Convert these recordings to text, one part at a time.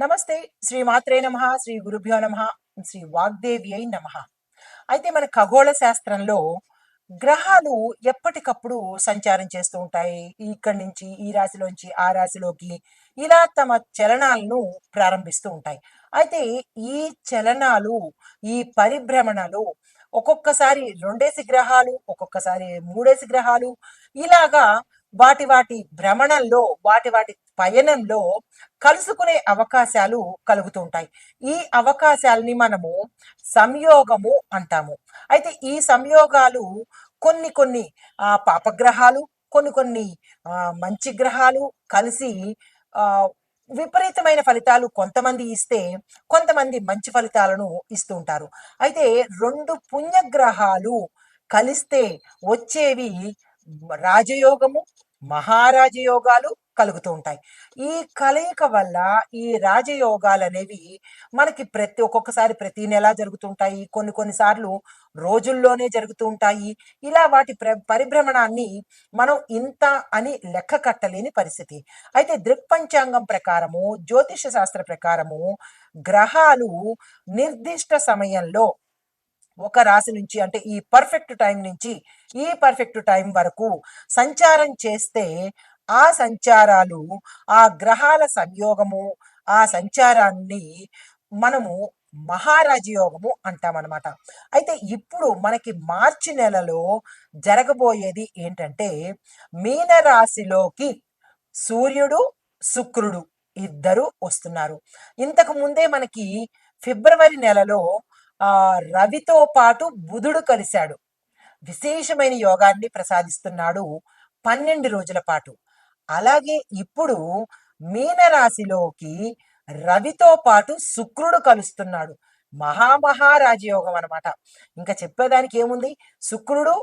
నమస్తే. శ్రీ మాత్రే నమః, శ్రీ గురుభ్యో నమః, శ్రీ వాగ్దేవ్యై నమః. అయితే మన ఖగోళ శాస్త్రంలో గ్రహాలు ఎప్పటికప్పుడు సంచారం చేస్తూ ఉంటాయి. ఇక్కడి నుంచి ఈ రాశిలోంచి ఆ రాశిలోకి ఇలా తమ చలనాలను ప్రారంభిస్తూ ఉంటాయి. అయితే ఈ చలనాలు, ఈ పరిభ్రమణలు ఒక్కొక్కసారి 2 గ్రహాలు, ఒక్కొక్కసారి 3 గ్రహాలు ఇలాగా వాటి భ్రమణంలో, వాటి పయనంలో కలుసుకునే అవకాశాలు కలుగుతూ ఉంటాయి. ఈ అవకాశాలని మనము సంయోగము అంటాము. అయితే ఈ సంయోగాలు కొన్ని కొన్ని పాపగ్రహాలు, కొన్ని కొన్ని మంచి గ్రహాలు కలిసి ఆహ్, విపరీతమైన ఫలితాలు కొంతమంది ఇస్తే, కొంతమంది మంచి ఫలితాలను ఇస్తూ ఉంటారు. అయితే 2 పుణ్యగ్రహాలు కలిస్తే వచ్చేవి రాజయోగము, మహారాజయోగాలు కలుగుతూ ఉంటాయి. ఈ కలయిక వల్ల ఈ రాజయోగాలనేవి మనకి ఒక్కొక్కసారి ప్రతి నెల జరుగుతుంటాయి. కొన్ని కొన్ని సార్లు రోజుల్లోనే జరుగుతూ ఉంటాయి. ఇలా వాటి పరిభ్రమణాన్ని మనం ఇంత అని లెక్క కట్టలేని పరిస్థితి. అయితే దృక్పంచాంగం ప్రకారము, జ్యోతిష శాస్త్ర ప్రకారము గ్రహాలు నిర్దిష్ట సమయంలో ఒక రాశి నుంచి, అంటే ఈ పర్ఫెక్ట్ టైం నుంచి ఈ పర్ఫెక్ట్ టైం వరకు సంచారం చేస్తే ఆ సంచారాలు, ఆ గ్రహాల సంయోగము, ఆ సంచారాన్ని మనము మహారాజయోగము అంటామన్నమాట. అయితే ఇప్పుడు మనకి మార్చి నెలలో జరగబోయేది ఏంటంటే, మీనరాశిలోకి సూర్యుడు, శుక్రుడు ఇద్దరు వస్తున్నారు. ఇంతకు ముందే మనకి ఫిబ్రవరి నెలలో రవితో పాటు బుధుడు కలిశాడు. విశేషమైన యోగాన్ని ప్రసాదిస్తున్నాడు 12 రోజుల పాటు. అలాగే ఇప్పుడు మీనరాశిలోకి రవితో పాటు శుక్రుడు కలుస్తున్నాడు. మహారాజయోగం అనమాట. ఇంకా చెప్పేదానికి ఏముంది? శుక్రుడు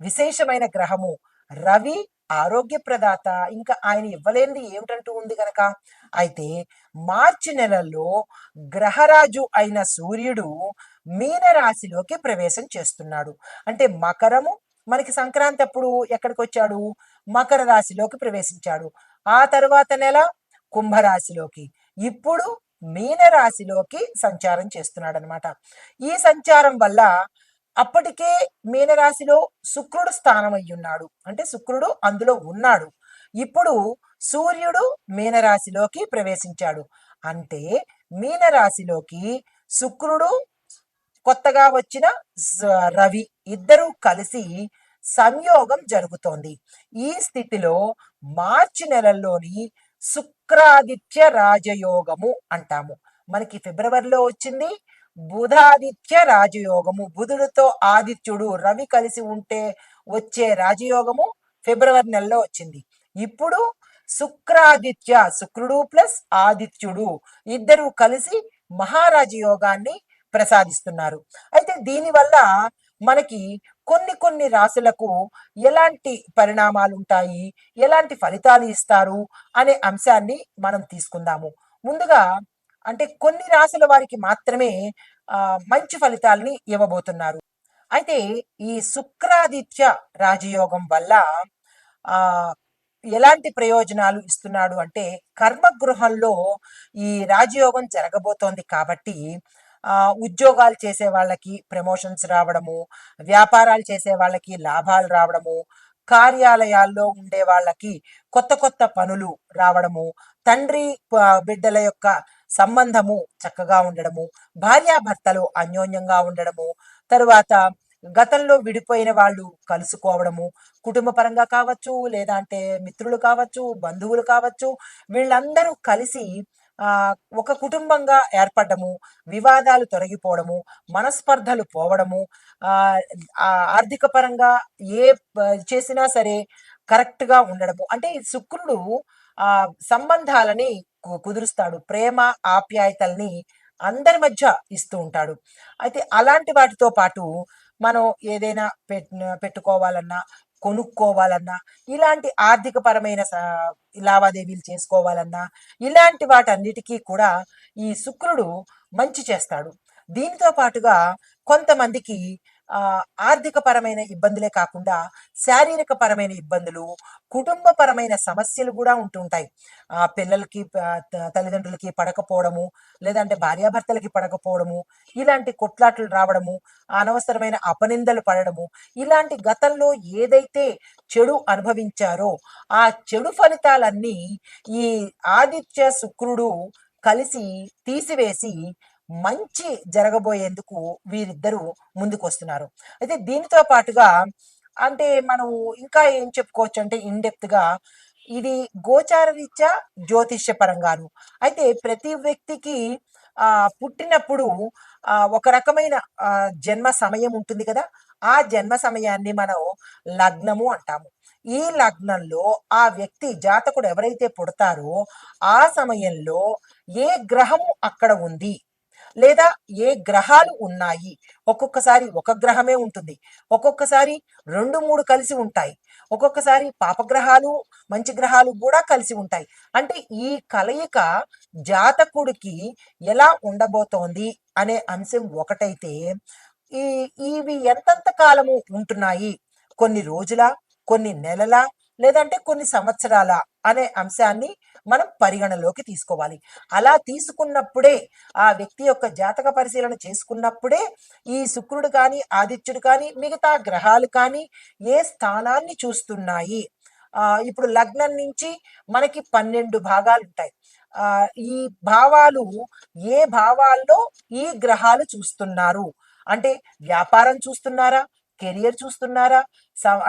విశేషమైన గ్రహము, రవి ఆరోగ్య ప్రదాత, ఇంకా ఆయన ఇవ్వలేనిది ఏమిటంటూ ఉంది గనక. అయితే మార్చి నెలల్లో గ్రహరాజు అయిన సూర్యుడు మీనరాశిలోకి ప్రవేశం చేస్తున్నాడు. అంటే మకరము, మనకి సంక్రాంతి అప్పుడు ఎక్కడికి వచ్చాడు? మకర రాశిలోకి ప్రవేశించాడు. ఆ తరువాత నెల కుంభరాశిలోకి, ఇప్పుడు మీనరాశిలోకి సంచారం చేస్తున్నాడు అనమాట. ఈ సంచారం వల్ల అప్పటికే మీనరాశిలో శుక్రుడు స్థానం అయ్యున్నాడు, అంటే శుక్రుడు అందులో ఉన్నాడు. ఇప్పుడు సూర్యుడు మీనరాశిలోకి ప్రవేశించాడు. అంటే మీనరాశిలోకి శుక్రుడు, కొత్తగా వచ్చిన రవి ఇద్దరూ కలిసి సంయోగం జరుగుతోంది. ఈ స్థితిలో మార్చి నెలల్లోని శుక్రాదిత్య రాజయోగము అంటాము. మనకి ఫిబ్రవరిలో వచ్చింది బుధాదిత్య రాజయోగము. బుధుడితో ఆదిత్యుడు, రవి కలిసి ఉంటే వచ్చే రాజయోగము ఫిబ్రవరి నెలలో వచ్చింది. ఇప్పుడు శుక్రాదిత్య, శుక్రుడు ప్లస్ ఆదిత్యుడు ఇద్దరు కలిసి మహారాజయోగాన్ని ప్రసాదిస్తున్నారు. అయితే దీనివల్ల మనకి కొన్ని కొన్ని రాశులకు ఎలాంటి పరిణామాలు ఉంటాయి, ఎలాంటి ఫలితాలు ఇస్తారు అనే అంశాన్ని మనం తీసుకుందాము. ముందుగా అంటే కొన్ని రాశుల వారికి మాత్రమే మంచి ఫలితాలని ఇవ్వబోతున్నారు. అయితే ఈ శుక్రాదిత్య రాజయోగం వల్ల ఆ ఎలాంటి ప్రయోజనాలు ఇస్తున్నాడు అంటే, కర్మగృహంలో ఈ రాజయోగం జరగబోతోంది కాబట్టి ఉద్యోగాలు చేసే వాళ్ళకి ప్రమోషన్స్ రావడము, వ్యాపారాలు చేసే వాళ్ళకి లాభాలు రావడము, కార్యాలయాల్లో ఉండే వాళ్ళకి కొత్త కొత్త పనులు రావడము, తండ్రి బిడ్డల యొక్క సంబంధము చక్కగా ఉండడము, భార్యాభర్తలు అన్యోన్యంగా ఉండడము, తరువాత గతంలో విడిపోయిన వాళ్ళు కలుసుకోవడము, కుటుంబ పరంగా కావచ్చు, లేదా అంటే మిత్రులు కావచ్చు, బంధువులు కావచ్చు, వీళ్ళందరూ కలిసి ఒక కుటుంబంగా ఏర్పడము, వివాదాలు తొలగిపోవడము, మనస్పర్ధలు పోవడము, ఆర్థిక పరంగా ఏ చేసినా సరే కరెక్ట్గా ఉండడము. అంటే ఈ శుక్రుడు సంబంధాలని కుదురుస్తాడు, ప్రేమ ఆప్యాయతల్ని అందరి మధ్య ఇస్తూ ఉంటాడు. అయితే అలాంటి వాటితో పాటు మనం ఏదైనా పెట్టుకోవాలన్నా, కొనుక్కోవాలన్నా, ఇలాంటి ఆర్థిక పరమైన లావాదేవీలు చేసుకోవాలన్నా, ఇలాంటి వాటన్నిటికీ కూడా ఈ శుక్రుడు మంచి చేస్తాడు. దీనితో పాటుగా కొంతమందికి ఆర్థిక పరమైన ఇబ్బందులే కాకుండా శారీరక పరమైన ఇబ్బందులు, కుటుంబపరమైన సమస్యలు కూడా ఉంటుంటాయి. పిల్లలకి తల్లిదండ్రులకి పడకపోవడము, లేదంటే భార్యాభర్తలకి పడకపోవడము, ఇలాంటి కొట్లాటలు రావడము, అనవసరమైన అపనిందలు పడడము, ఇలాంటి గతంలో ఏదైతే చెడు అనుభవించారో ఆ చెడు ఫలితాలన్నీ ఈ ఆదిత్య శుక్రుడు కలిసి తీసివేసి మంచి జరగబోయేందుకు వీరిద్దరూ ముందుకొస్తున్నారు. అయితే దీనితో పాటుగా అంటే మనం ఇంకా ఏం చెప్పుకోవచ్చు అంటే ఇన్ డెప్త్ గా ఇది గోచార రీత్యా జ్యోతిష్య పరంగాను. అయితే ప్రతి వ్యక్తికి పుట్టినప్పుడు ఒక రకమైన జన్మ సమయం ఉంటుంది కదా! ఆ జన్మ సమయాన్ని మనం లగ్నము అంటాము. ఈ లగ్నంలో ఆ వ్యక్తి జాతకుడు ఎవరైతే పుడతారో ఆ సమయంలో ఏ గ్రహము అక్కడ ఉంది, లేదా ఏ గ్రహాలు ఉన్నాయి. ఒక్కొక్కసారి ఒక గ్రహమే ఉంటుంది, ఒక్కొక్కసారి 2, 3 కలిసి ఉంటాయి, ఒక్కొక్కసారి పాపగ్రహాలు మంచి గ్రహాలు కూడా కలిసి ఉంటాయి. అంటే ఈ కలయిక జాతకుడికి ఎలా ఉండబోతోంది అనే అంశం ఒకటైతే, ఈ ఇవి ఎంతెంత కాలము ఉంటున్నాయి, కొన్ని రోజుల, కొన్ని నెలల, లేదంటే కొన్ని సంవత్సరాల అనే అంశాన్ని మనం పరిగణలోకి తీసుకోవాలి. అలా తీసుకున్నప్పుడే ఆ వ్యక్తి యొక్క జాతక పరిశీలన చేసుకున్నప్పుడే ఈ శుక్రుడు కానీ, ఆదిత్యుడు కానీ, మిగతా గ్రహాలు కానీ ఏ స్థానాన్ని చూస్తున్నాయి. ఇప్పుడు లగ్నం నుంచి మనకి 12 భాగాలు ఉంటాయి. ఈ భావాలు ఏ భావాల్లో ఈ గ్రహాలు చూస్తున్నారు అంటే, వ్యాపారం చూస్తున్నారా, కెరియర్ చూస్తున్నారా,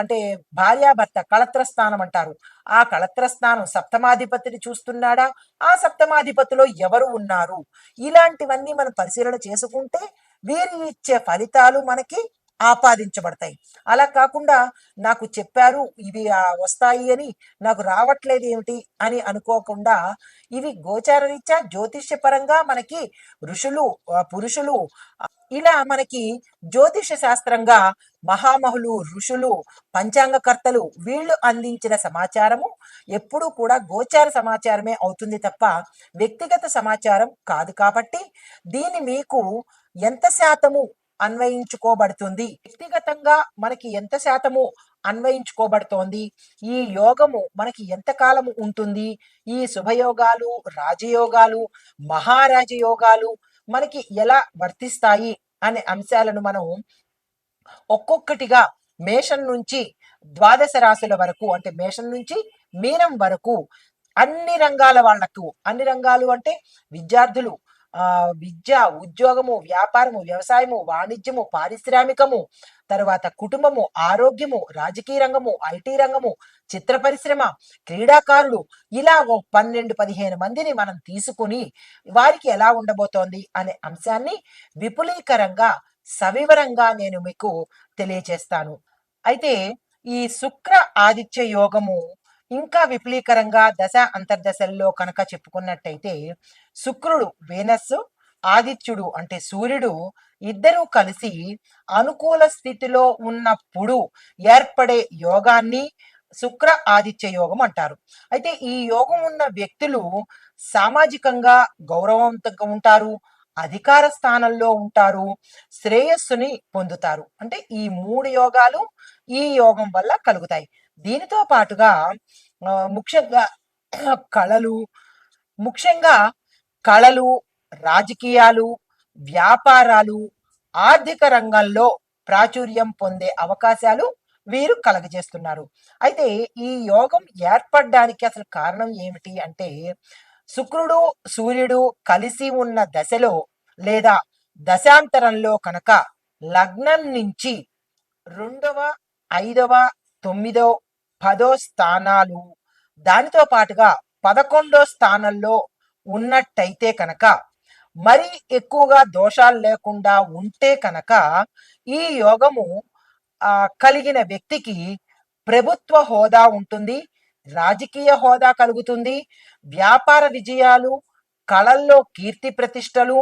అంటే భార్యాభర్త కళత్ర స్థానం అంటారు, ఆ కళత్ర స్థానం సప్తమాధిపతిని చూస్తున్నాడా, ఆ సప్తమాధిపతిలో ఎవరు ఉన్నారు, ఇలాంటివన్నీ మనం పరిశీలన చేసుకుంటే వీరు ఇచ్చే ఫలితాలు మనకి ఆపాదించబడతాయి. అలా కాకుండా నాకు చెప్పారు ఇవి వస్తాయి అని, నాకు రావట్లేదు ఏమిటి అని అనుకోకుండా, ఇవి గోచార రీత్యా జ్యోతిష్య పరంగా మనకి ఋషులు, పురుషులు, ఇలా మనకి జ్యోతిష శాస్త్రంగా మహామహులు, ఋషులు, పంచాంగకర్తలు వీళ్ళు అందించిన సమాచారము ఎప్పుడూ కూడా గోచార సమాచారమే అవుతుంది తప్ప వ్యక్తిగత సమాచారం కాదు. కాబట్టి దీన్ని మీకు ఎంత శాతము అన్వయించుకోబడుతుంది, వ్యక్తిగతంగా మనకి ఎంత శాతము అన్వయించుకోబడుతోంది, ఈ యోగము మనకి ఎంత కాలము ఉంటుంది, ఈ శుభయోగాలు, రాజయోగాలు, మహారాజయోగాలు మనకి ఎలా వర్తిస్తాయి అనే అంశాలను మనం ఒక్కొక్కటిగా మేషం నుంచి ద్వాదశ రాశుల వరకు, అంటే మేషం నుంచి మీనం వరకు అన్ని రంగాల వాళ్లకు, అన్ని రంగాలు అంటే విద్యార్థులు, విద్య, ఉద్యోగము, వ్యాపారము, వ్యవసాయము, వాణిజ్యము, పారిశ్రామికము, తర్వాత కుటుంబము, ఆరోగ్యము, రాజకీయ రంగము, ఐటీ రంగము, చిత్ర పరిశ్రమ, క్రీడాకారులు, ఇలా 12-15 మందిని మనం తీసుకుని వారికి ఎలా ఉండబోతోంది అనే అంశాన్ని విపులీకరంగా సవివరంగా నేను మీకు తెలియచేస్తాను. అయితే ఈ శుక్ర ఆదిత్య యోగము ఇంకా విపులీకరంగా దశ అంతర్దశల్లో కనుక చెప్పుకున్నట్టయితే, శుక్రుడు వేనస్సు, ఆదిత్యుడు అంటే సూర్యుడు ఇద్దరూ కలిసి అనుకూల స్థితిలో ఉన్నప్పుడు ఏర్పడే యోగాన్ని శుక్ర ఆదిత్య యోగం అంటారు. అయితే ఈ యోగం ఉన్న వ్యక్తులు సామాజికంగా గౌరవవంతంగా ఉంటారు, అధికార స్థానంలో ఉంటారు, శ్రేయస్సుని పొందుతారు. అంటే ఈ 3 యోగాలు ఈ యోగం వల్ల కలుగుతాయి. దీనితో పాటుగా ముఖ్యంగా కళలు, ముఖ్యంగా కళలు, రాజకీయాలు, వ్యాపారాలు, ఆర్థిక రంగంలో ప్రాచుర్యం పొందే అవకాశాలు వీరు కలగజేస్తున్నారు. అయితే ఈ యోగం ఏర్పడడానికి అసలు కారణం ఏమిటి అంటే, శుక్రుడు, సూర్యుడు కలిసి ఉన్న దశలో లేదా దశాంతరంలో కనుక లగ్నం నుంచి 2వ, 5వ, 9వ, 10వ స్థానాలు, దానితో పాటుగా 11వ స్థానంలో ఉన్నట్టయితే కనుక, మరీ ఎక్కువగా దోషాలు లేకుండా ఉంటే కనుక ఈ యోగము కలిగిన వ్యక్తికి ప్రభుత్వ హోదా ఉంటుంది, రాజకీయ హోదా కలుగుతుంది, వ్యాపార విజయాలు, కళల్లో కీర్తి ప్రతిష్టలు,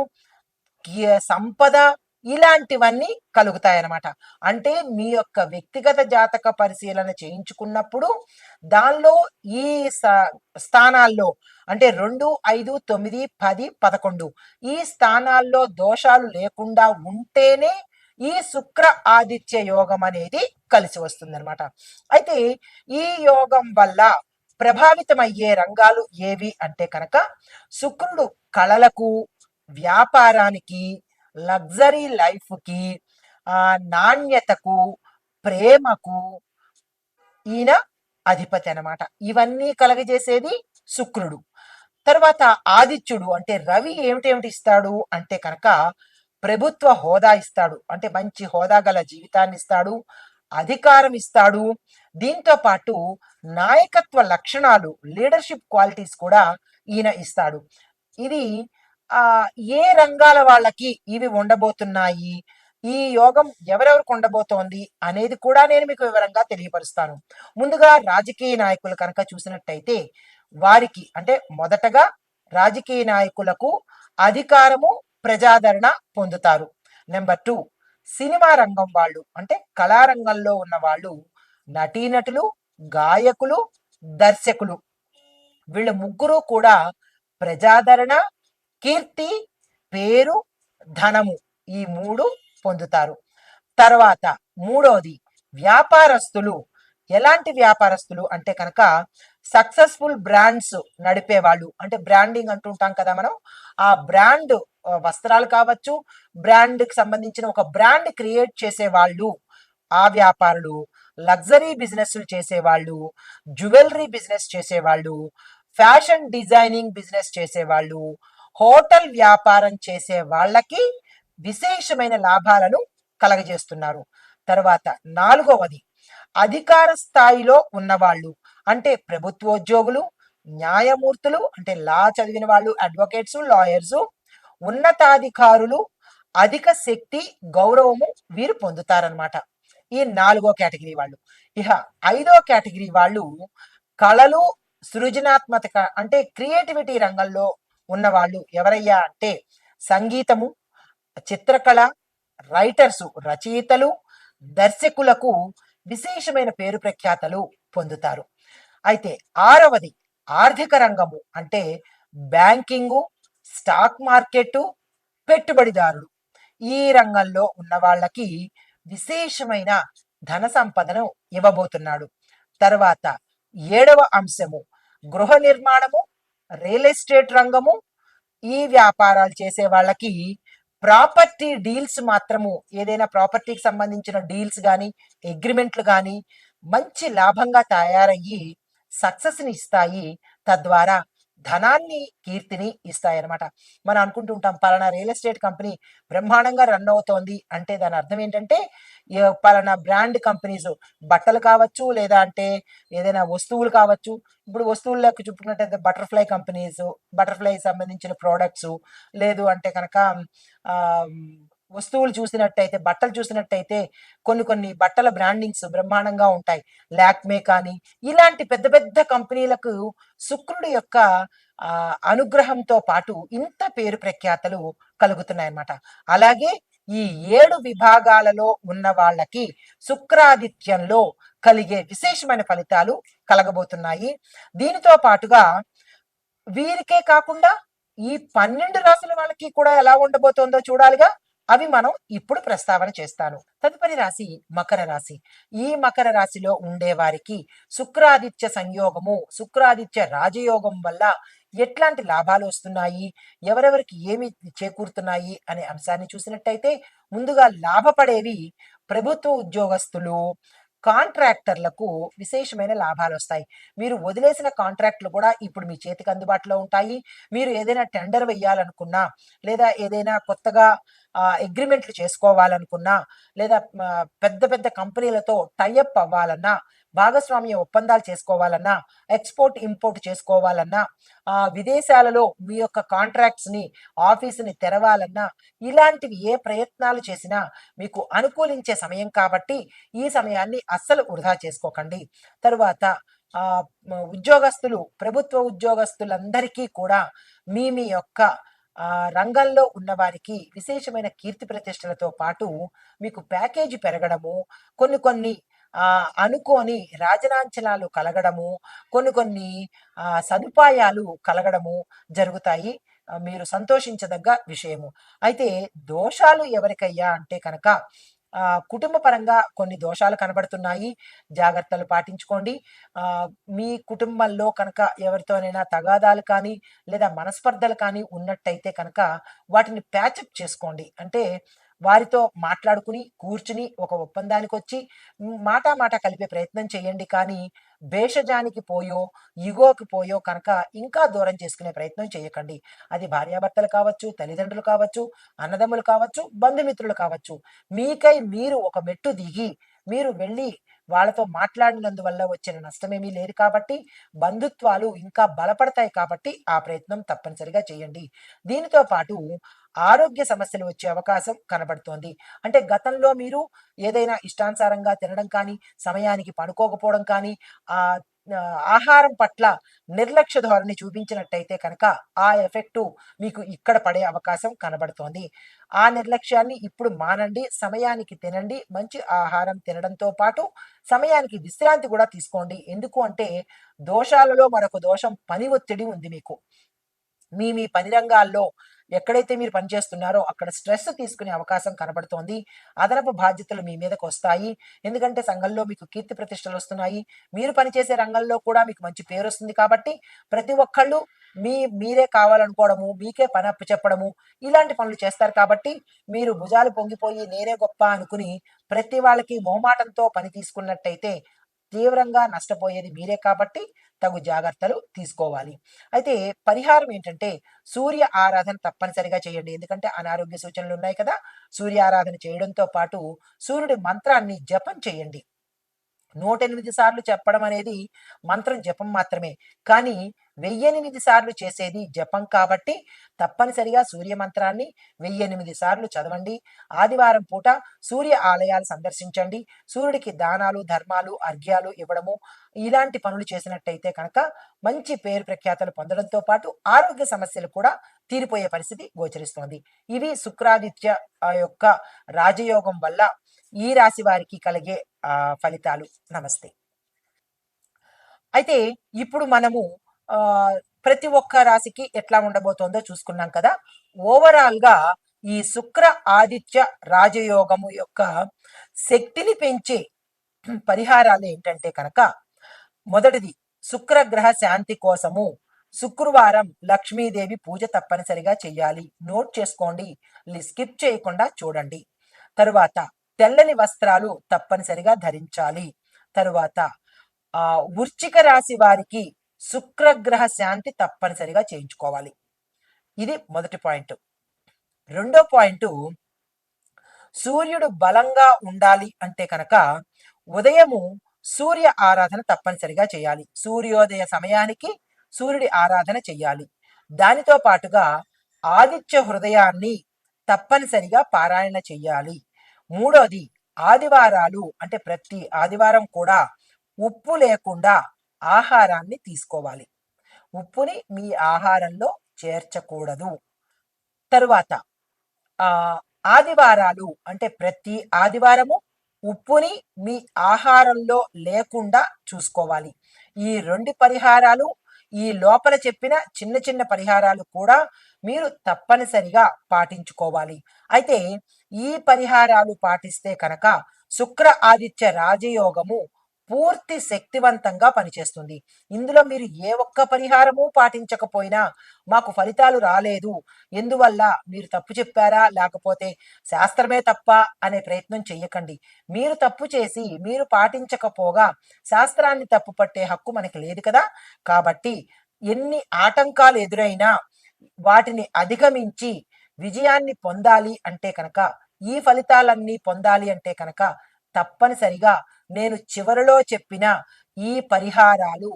సంపద, ఇలాంటివన్నీ కలుగుతాయన్నమాట. అంటే మీ యొక్క వ్యక్తిగత జాతక పరిశీలన చేయించుకున్నప్పుడు దానిలో ఈ స్థానాల్లో అంటే 2, 5, 9, 10, 11 ఈ స్థానాల్లో దోషాలు లేకుండా ఉంటేనే ఈ శుక్ర ఆదిత్య యోగం అనేది కలిసి వస్తుంది అనమాట. అయితే ఈ యోగం వల్ల ప్రభావితమయ్యే రంగాలు ఏవి అంటే కనుక శుక్రుడు కళలకు, వ్యాపారానికి, లగ్జరీ లైఫ్కి, నాణ్యతకు, ప్రేమకు ఈయన అధిపతి అనమాట. ఇవన్నీ కలగజేసేది శుక్రుడు. తర్వాత ఆదిత్యుడు అంటే రవి ఏమిటేమిటి ఇస్తాడు అంటే కనుక ప్రభుత్వ హోదా ఇస్తాడు, అంటే మంచి హోదా గల జీవితాన్ని ఇస్తాడు, అధికారం ఇస్తాడు. దీంతో పాటు నాయకత్వ లక్షణాలు, లీడర్షిప్ క్వాలిటీస్ కూడా ఈయన ఇస్తాడు. ఇది ఆ ఏ రంగాల వాళ్ళకి ఇవి ఉండబోతున్నాయి, ఈ యోగం ఎవరెవరికి ఉండబోతోంది అనేది కూడా నేను మీకు వివరంగా తెలియపరుస్తాను. ముందుగా రాజకీయ నాయకులు కనుక చూసినట్టయితే వారికి అంటే మొదటగా రాజకీయ నాయకులకు అధికారము, ప్రజాదరణ పొందుతారు. నెంబర్ 2 సినిమా రంగం వాళ్ళు అంటే కళారంగంలో ఉన్న వాళ్ళు, నటీనటులు, గాయకులు, దర్శకులు, వీళ్ళ ముగ్గురు కూడా ప్రజాదరణ, కీర్తి, పేరు, ధనము ఈ 3 పొందుతారు. తర్వాత మూడోది వ్యాపారస్తులు. ఎలాంటి వ్యాపారస్తులు అంటే కనుక సక్సెస్ఫుల్ బ్రాండ్స్ నడిపేవాళ్ళు, అంటే బ్రాండింగ్ అంటుంటాం కదా మనం, ఆ బ్రాండ్ వస్త్రాలు కావచ్చు, బ్రాండ్కి సంబంధించిన ఒక బ్రాండ్ క్రియేట్ చేసేవాళ్ళు ఆ వ్యాపారులు, లగ్జరీ బిజినెస్లు చేసేవాళ్ళు, జ్యువెలరీ బిజినెస్ చేసేవాళ్ళు, ఫ్యాషన్ డిజైనింగ్ బిజినెస్ చేసేవాళ్ళు, హోటల్ వ్యాపారం చేసే వాళ్ళకి విశేషమైన లాభాలను కలగజేస్తున్నారు. తర్వాత నాలుగవది అధికార స్థాయిలో ఉన్నవాళ్ళు, అంటే ప్రభుత్వోద్యోగులు, న్యాయమూర్తులు అంటే లా చదివిన వాళ్ళు, అడ్వకేట్స్, లాయర్స్, ఉన్నతాధికారులు, అధిక శక్తి, గౌరవము వీరు పొందుతారనమాట. ఈ 4వ కేటగిరీ వాళ్ళు. ఇక 5వ కేటగిరీ వాళ్ళు కళలు, సృజనాత్మక అంటే క్రియేటివిటీ రంగంలో ఉన్నవాళ్ళు ఎవరయ్యా అంటే సంగీతము, చిత్రకళ, రైటర్సు రచయితలు, దర్శకులకు విశేషమైన పేరు ప్రఖ్యాతలు పొందుతారు. అయితే 6వది ఆర్థిక రంగము అంటే బ్యాంకింగు, స్టాక్ మార్కెట్, పెట్టుబడిదారులు, ఈ రంగంలో ఉన్న వాళ్ళకి విశేషమైన ధన సంపదను ఇవ్వబోతున్నాడు. తర్వాత 7వ అంశము గృహ నిర్మాణము, రియల్ ఎస్టేట్ రంగము, ఈ వ్యాపారాలు చేసే వాళ్ళకి ప్రాపర్టీ డీల్స్ మాత్రము, ఏదైనా ప్రాపర్టీకి సంబంధించిన డీల్స్ కానీ, అగ్రిమెంట్లు కానీ మంచి లాభంగా తయారయ్యి సక్సెస్ని ఇస్తాయి. తద్వారా ధనాన్ని, కీర్తిని ఇస్తాయన్నమాట. మనం అనుకుంటుంటాం పలానా రియల్ ఎస్టేట్ కంపెనీ బ్రహ్మాండంగా రన్ అవుతోంది అంటే దాని అర్థం ఏంటంటే పలానా బ్రాండ్ కంపెనీస్, బట్టలు కావచ్చు లేదా అంటే ఏదైనా వస్తువులు కావచ్చు. ఇప్పుడు వస్తువుల్లోకి చూపుకున్నట్టయితే బటర్ఫ్లై కంపెనీస్, బటర్ఫ్లై సంబంధించిన ప్రోడక్ట్స్, లేదు అంటే కనుక ఆ, వస్తువులు చూసినట్టయితే, బట్టలు చూసినట్టయితే కొన్ని కొన్ని బట్టల బ్రాండింగ్స్ బ్రహ్మాండంగా ఉంటాయి. లాక్మే కానీ ఇలాంటి పెద్ద పెద్ద కంపెనీలకు శుక్రుడి యొక్క అనుగ్రహంతో పాటు ఇంత పేరు ప్రఖ్యాతలు కలుగుతున్నాయన్నమాట. అలాగే ఈ 7 విభాగాలలో ఉన్న వాళ్ళకి శుక్రాదిత్యంలో కలిగే విశేషమైన ఫలితాలు కలగబోతున్నాయి. దీనితో పాటుగా వీరికే కాకుండా ఈ 12 రాసుల వాళ్ళకి కూడా ఎలా ఉండబోతోందో చూడాలిగా. అవి మనం ఇప్పుడు ప్రస్తావన చేస్తాను. తదుపరి రాశి మకర రాశి. ఈ మకర రాశిలో ఉండే వారికి శుక్రాదిత్య సంయోగము, శుక్రాదిత్య రాజయోగం వల్ల ఎట్లాంటి లాభాలు వస్తున్నాయి, ఎవరెవరికి ఏమి చేకూరుతున్నాయి అనే అంశాన్ని చూసినట్టయితే ముందుగా లాభపడేవి ప్రభుత్వ ఉద్యోగస్తులు, కాంట్రాక్టర్లకు విశేషమైన లాభాలు వస్తాయి. మీరు వదిలేసిన కాంట్రాక్ట్లు కూడా ఇప్పుడు మీ చేతికి అందుబాటులో ఉంటాయి. మీరు ఏదైనా టెండర్ వేయాలనుకున్నా, లేదా ఏదైనా కొత్తగా అగ్రిమెంట్లు చేసుకోవాలనుకున్నా, లేదా పెద్ద పెద్ద కంపెనీలతో టైఅప్ అవ్వాలన్నా, భాగస్వామ్య ఒప్పందాలు చేసుకోవాలన్నా, ఎక్స్పోర్ట్ ఇంపోర్ట్ చేసుకోవాలన్నా, విదేశాలలో మీ యొక్క కాంట్రాక్ట్స్ని, ఆఫీసుని తెరవాలన్నా, ఇలాంటివి ఏ ప్రయత్నాలు చేసినా మీకు అనుకూలించే సమయం కాబట్టి ఈ సమయాన్ని అస్సలు వృధా చేసుకోకండి. తరువాత ఉద్యోగస్తులు, ప్రభుత్వ ఉద్యోగస్తులందరికీ కూడా మీ మీ యొక్క రంగంలో ఉన్నవారికి విశేషమైన కీర్తి ప్రతిష్టలతో పాటు మీకు ప్యాకేజీ పెరగడము, కొన్ని కొన్ని అనుకోని రాజనాంచనాలు కలగడము, కొన్ని కొన్ని సదుపాయాలు కలగడము జరుగుతాయి. మీరు సంతోషించదగ్గ విషయము. అయితే దోషాలు ఎవరికయ్యా అంటే కనుక కుటుంబ పరంగా కొన్ని దోషాలు కనబడుతున్నాయి. జాగ్రత్తలు పాటించుకోండి. మీ కుటుంబంలో కనుక ఎవరితోనైనా తగాదాలు కానీ, లేదా మనస్పర్ధలు కానీ ఉన్నట్టయితే కనుక వాటిని ప్యాచప్ చేసుకోండి. అంటే వారితో మాట్లాడుకుని, కూర్చుని ఒక ఒప్పందానికొచ్చి మాట మాట కలిపే ప్రయత్నం చేయండి కానీ, భేషజానికి పోయో, ఇగోకి పోయో కనుక ఇంకా దూరం చేసుకునే ప్రయత్నం చేయకండి. అది భార్యాభర్తలు కావచ్చు, తల్లిదండ్రులు కావచ్చు, అన్నదమ్ములు కావచ్చు, బంధుమిత్రులు కావచ్చు. మీకై మీరు ఒక మెట్టు దిగి, మీరు వెళ్ళి వాళ్ళతో మాట్లాడినందువల్ల వచ్చిన నష్టమేమీ లేదు కాబట్టి, బంధుత్వాలు ఇంకా బలపడతాయి కాబట్టి, ఆ ప్రయత్నం తప్పనిసరిగా చేయండి. దీనితో పాటు ఆరోగ్య సమస్యలు వచ్చే అవకాశం కనబడుతోంది. అంటే గతంలో మీరు ఏదైనా ఇష్టానుసారంగా తినడం కానీ, సమయానికి పడుకోకపోవడం కానీ, ఆహ్, ఆహారం పట్ల నిర్లక్ష్య ధోరణి చూపించినట్టయితే కనుక, ఆ ఎఫెక్టు మీకు ఇక్కడ పడే అవకాశం కనబడుతోంది. ఆ నిర్లక్ష్యాన్ని ఇప్పుడు మానండి. సమయానికి తినండి. మంచి ఆహారం తినడంతో పాటు సమయానికి విశ్రాంతి కూడా తీసుకోండి. ఎందుకు అంటే దోషాలలో మరొక దోషం పని ఒత్తిడి ఉంది మీకు. మీ పని రంగాల్లో ఎక్కడైతే మీరు పనిచేస్తున్నారో అక్కడ స్ట్రెస్ తీసుకునే అవకాశం కనబడుతోంది. అదనపు బాధ్యతలు మీ మీదకొస్తాయి. ఎందుకంటే సంఘంలో మీకు కీర్తి ప్రతిష్టలు వస్తున్నాయి. మీరు పనిచేసే రంగంలో కూడా మీకు మంచి పేరొస్తుంది కాబట్టి ప్రతి ఒక్కళ్ళు మీరే కావాలనుకోవడము, మీకే పని అప్పచెప్పడము ఇలాంటి పనులు చేస్తారు కాబట్టి మీరు భుజాలు పొంగిపోయి నేనే గొప్ప అనుకుని ప్రతి వాళ్ళకి మొహమాటంతో పని తీసుకున్నట్టయితే తీవ్రంగా నష్టపోయేది మీరే కాబట్టి తగు జాగ్రత్తలు తీసుకోవాలి. అయితే పరిహారం ఏంటంటే సూర్య ఆరాధన తప్పనిసరిగా చేయండి. ఎందుకంటే అనారోగ్య సూచనలు ఉన్నాయి కదా! సూర్య ఆరాధన చేయడంతో పాటు సూర్యుడి మంత్రాన్ని జపం చేయండి. 108 సార్లు చెప్పడం అనేది మంత్రం జపం మాత్రమే. కానీ 1008 సార్లు చేసేది జపం కాబట్టి తప్పనిసరిగా సూర్య మంత్రాన్ని 1008 సార్లు చదవండి. ఆదివారం పూట సూర్య ఆలయాలు సందర్శించండి. సూర్యుడికి దానాలు, ధర్మాలు, అర్ఘ్యాలు ఇవ్వడము ఇలాంటి పనులు చేసినట్టయితే కనుక మంచి పేరు ప్రఖ్యాతలు పొందడంతో పాటు ఆరోగ్య సమస్యలు కూడా తీరిపోయే పరిస్థితి గోచరిస్తోంది. ఇవి శుక్రాదిత్య యొక్క రాజయోగం వల్ల ఈ రాశి వారికి కలిగే ఫలితాలు. నమస్తే. అయితే ఇప్పుడు మనము ప్రతి ఒక్క రాశికి ఎట్లా ఉండబోతోందో చూసుకున్నాం కదా! ఓవరాల్‌గా ఈ శుక్ర ఆదిత్య రాజయోగము యొక్క శక్తిని పెంచే పరిహారాలు ఏంటంటే కనుక మొదటిది శుక్రగ్రహ శాంతి కోసము శుక్రవారం లక్ష్మీదేవి పూజ తప్పనిసరిగా చెయ్యాలి. నోట్ చేసుకోండి. స్కిప్ చేయకుండా చూడండి. తరువాత తెల్లని వస్త్రాలు తప్పనిసరిగా ధరించాలి. తరువాత వృశ్చిక రాశి వారికి శుక్రగ్రహ శాంతి తప్పనిసరిగా చేయించుకోవాలి. ఇది మొదటి పాయింట్. రెండో పాయింట్ సూర్యుడు బలంగా ఉండాలి అంటే కనుక ఉదయము సూర్య ఆరాధన తప్పనిసరిగా చేయాలి. సూర్యోదయ సమయానికి సూర్యుడి ఆరాధన చెయ్యాలి. దానితో పాటుగా ఆదిత్య హృదయాన్ని తప్పనిసరిగా పారాయణ చెయ్యాలి. మూడోది ఆదివారాలు అంటే ప్రతి ఆదివారం కూడా ఉప్పు లేకుండా ఆహారాన్ని తీసుకోవాలి. ఉప్పుని మీ ఆహారంలో చేర్చకూడదు. తరువాత ఆదివారాలు అంటే ప్రతి ఆదివారము ఉప్పుని మీ ఆహారంలో లేకుండా చూసుకోవాలి. ఈ 2 పరిహారాలు ఈ లోపల చెప్పిన చిన్న చిన్న పరిహారాలు కూడా మీరు తప్పనిసరిగా పాటించుకోవాలి. అయితే ఈ పరిహారాలు పాటిస్తే కనుక శుక్ర ఆదిత్య రాజయోగము పూర్తి శక్తివంతంగా పనిచేస్తుంది. ఇందులో మీరు ఏ ఒక్క పరిహారము పాటించకపోయినా మాకు ఫలితాలు రాలేదు, ఎందువల్ల మీరు తప్పు చెప్పారా లేకపోతే శాస్త్రమే తప్ప అనే ప్రయత్నం చెయ్యకండి. మీరు తప్పు చేసి మీరు పాటించకపోగా శాస్త్రాన్ని తప్పు పట్టే హక్కు మనకి లేదు కదా! కాబట్టి ఎన్ని ఆటంకాలు ఎదురైనా వాటిని అధిగమించి విజయాన్ని పొందాలి అంటే కనుక ఈ ఫలితాలన్నీ పొందాలి అంటే కనుక తప్పనిసరిగా నేను చివరిలో చెప్పిన ఈ పరిహారాలు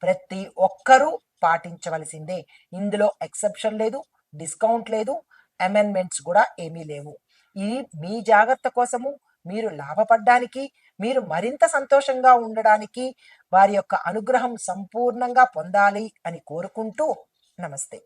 ప్రతి ఒక్కరూ పాటించవలసిందే. ఇందులో ఎక్సెప్షన్ లేదు, డిస్కౌంట్ లేదు, అమెండ్మెంట్స్ కూడా ఏమీ లేవు. ఇది మీ జాగ్రత్త కోసము, మీరు లాభపడ్డానికి, మీరు మరింత సంతోషంగా ఉండడానికి, వారి యొక్క అనుగ్రహం సంపూర్ణంగా పొందాలి అని కోరుకుంటూ నమస్తే.